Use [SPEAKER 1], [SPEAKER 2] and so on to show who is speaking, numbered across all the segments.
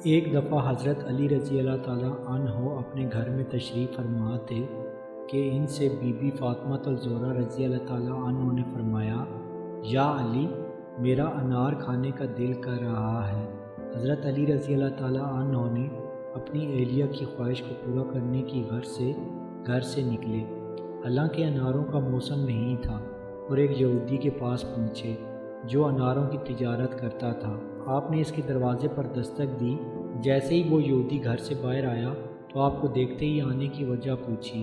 [SPEAKER 1] ایک دفعہ حضرت علی رضی اللہ تعالیٰ عنہ اپنے گھر میں تشریف فرما تھے کہ ان سے بی بی فاطمہ الزہرا رضی اللہ تعالیٰ عنہ نے فرمایا، یا علی، میرا انار کھانے کا دل کر رہا ہے۔ حضرت علی رضی اللہ تعالیٰ عنہ نے اپنی اہلیہ کی خواہش کو پورا کرنے کی غرض سے گھر سے نکلے، حالانکہ اناروں کا موسم نہیں تھا، اور ایک یہودی کے پاس پہنچے جو اناروں کی تجارت کرتا تھا۔ آپ نے اس کے دروازے پر دستک دی۔ جیسے ہی وہ یہودی گھر سے باہر آیا تو آپ کو دیکھتے ہی آنے کی وجہ پوچھی۔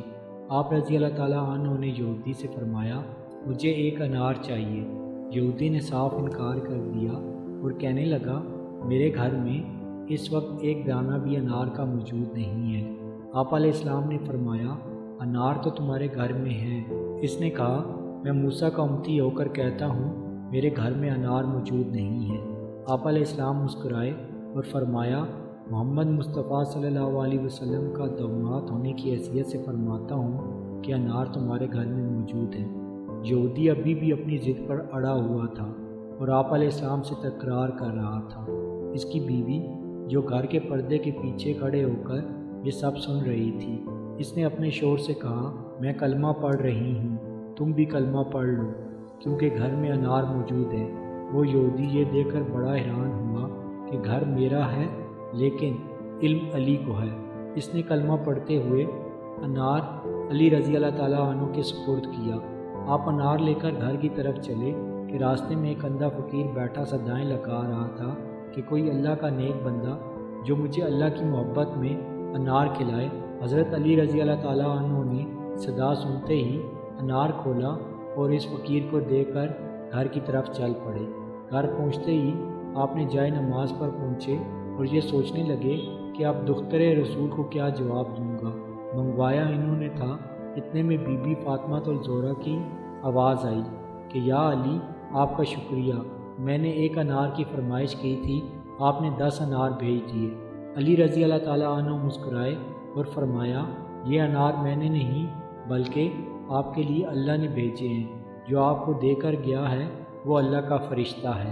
[SPEAKER 1] آپ رضی اللہ تعالیٰ عنہ نے یہودی سے فرمایا، مجھے ایک انار چاہیے۔ یہودی نے صاف انکار کر دیا اور کہنے لگا، میرے گھر میں اس وقت ایک دانہ بھی انار کا موجود نہیں ہے۔ آپ علیہ السلام نے فرمایا، انار تو تمہارے گھر میں ہے۔ اس نے کہا، میں موسیٰ کا امتی ہو کر کہتا ہوں، میرے گھر میں انار موجود نہیں ہے۔ آپ علیہ السلام مسکرائے اور فرمایا، محمد مصطفیٰ صلی اللہ علیہ وسلم کا داماد ہونے کی حیثیت سے فرماتا ہوں کہ انار تمہارے گھر میں موجود ہے۔ یہودی ابھی بھی اپنی ضد پر اڑا ہوا تھا اور آپ علیہ السلام سے تکرار کر رہا تھا۔ اس کی بیوی جو گھر کے پردے کے پیچھے کھڑے ہو کر یہ سب سن رہی تھی، اس نے اپنے شوہر سے کہا، میں کلمہ پڑھ رہی ہوں، تم بھی کلمہ پڑھ لو، کیونکہ گھر میں انار موجود ہے۔ وہ یہودی یہ دیکھ کر بڑا حیران ہوا کہ گھر میرا ہے لیکن علم علی کو ہے۔ اس نے کلمہ پڑھتے ہوئے انار علی رضی اللہ تعالیٰ عنہ کے سپرد کیا۔ آپ انار لے کر گھر کی طرف چلے کہ راستے میں ایک اندھا فقیر بیٹھا صدائیں لگا رہا تھا کہ کوئی اللہ کا نیک بندہ جو مجھے اللہ کی محبت میں انار کھلائے۔ حضرت علی رضی اللہ تعالیٰ عنہ نے صدا سنتے ہی انار کھولا اور اس فقیر کو دے کر گھر کی طرف چل پڑے۔ گھر پہنچتے ہی آپ نے جائے نماز پر پہنچے اور یہ سوچنے لگے کہ اب دختر رسول کو کیا جواب دوں گا۔ منگوایا انہوں نے تھا، اتنے میں بی بی فاطمہ الزہرا کی آواز آئی کہ یا علی، آپ کا شکریہ، میں نے ایک انار کی فرمائش کی تھی، آپ نے 10 انار بھیج دیے۔ علی رضی اللہ تعالیٰ عنہ مسکرائے اور فرمایا، یہ انار میں نے نہیں بلکہ آپ کے لیے اللہ نے بھیجے ہیں، جو آپ کو دے کر گیا ہے وہ اللہ کا فرشتہ ہے۔